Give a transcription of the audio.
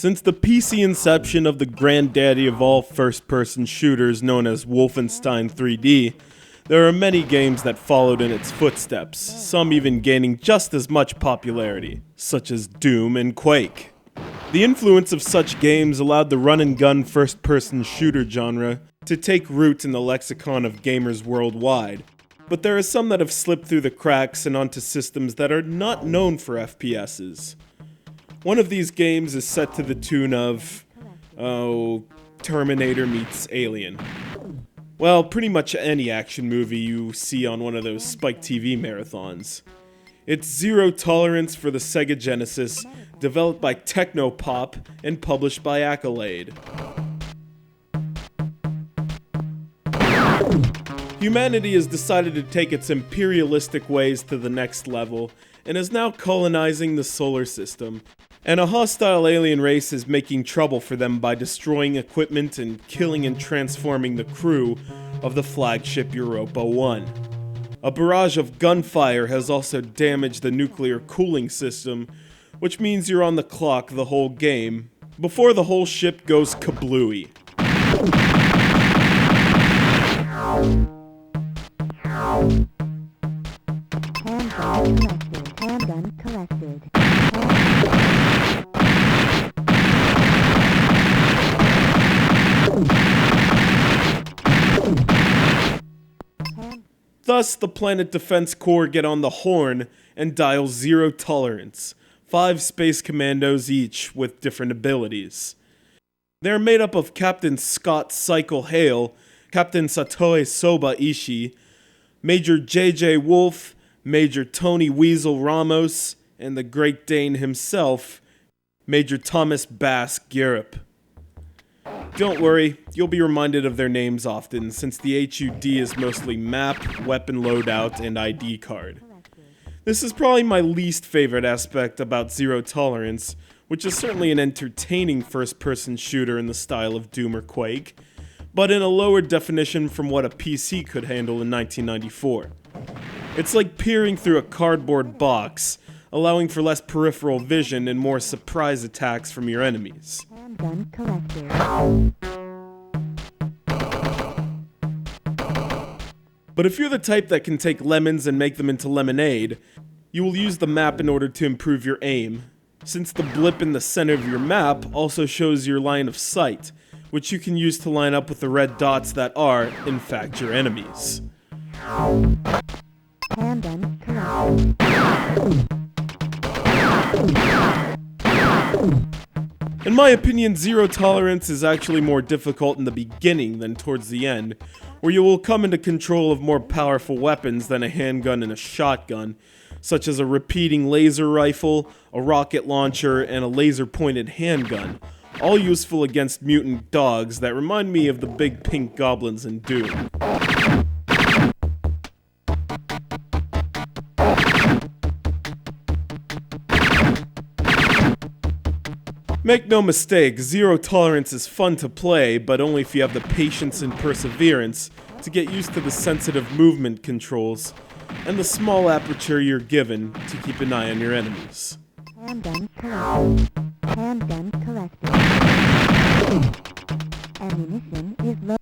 Since the PC inception of the granddaddy of all first-person shooters known as Wolfenstein 3D, there are many games that followed in its footsteps, some even gaining just as much popularity, such as Doom and Quake. The influence of such games allowed the run-and-gun first-person shooter genre to take root in the lexicon of gamers worldwide, but there are some that have slipped through the cracks and onto systems that are not known for FPSs. One of these games is set to the tune of, Terminator meets Alien. Well, pretty much any action movie you see on one of those Spike TV marathons. It's Zero Tolerance for the Sega Genesis, developed by Technopop and published by Accolade. Humanity has decided to take its imperialistic ways to the next level, and is now colonizing the solar system, and a hostile alien race is making trouble for them by destroying equipment and killing and transforming the crew of the flagship Europa 1. A barrage of gunfire has also damaged the nuclear cooling system, which means you're on the clock the whole game, before the whole ship goes kablooey. Handgun collected. Thus, the Planet Defense Corps get on the horn and dial Zero Tolerance, 5 space commandos each with different abilities. They are made up of Captain Scott Cycle Hale, Captain Satoe Soba Ishii, Major J.J. Wolf, Major Tony Weasel Ramos, and the Great Dane himself, Major Thomas Bass Gyrup. Don't worry, you'll be reminded of their names often, since the HUD is mostly map, weapon loadout, and ID card. This is probably my least favorite aspect about Zero Tolerance, which is certainly an entertaining first-person shooter in the style of Doom or Quake, but in a lower definition from what a PC could handle in 1994. It's like peering through a cardboard box, allowing for less peripheral vision and more surprise attacks from your enemies. Handgun collected. But if you're the type that can take lemons and make them into lemonade, you will use the map in order to improve your aim, since the blip in the center of your map also shows your line of sight, which you can use to line up with the red dots that are, in fact, your enemies. Handgun collected. In my opinion, Zero Tolerance is actually more difficult in the beginning than towards the end, where you will come into control of more powerful weapons than a handgun and a shotgun, such as a repeating laser rifle, a rocket launcher, and a laser-pointed handgun, all useful against mutant dogs that remind me of the big pink goblins in Doom. Make no mistake, Zero Tolerance is fun to play, but only if you have the patience and perseverance to get used to the sensitive movement controls and the small aperture you're given to keep an eye on your enemies. Handgun collected. Handgun collected. Ammunition is low.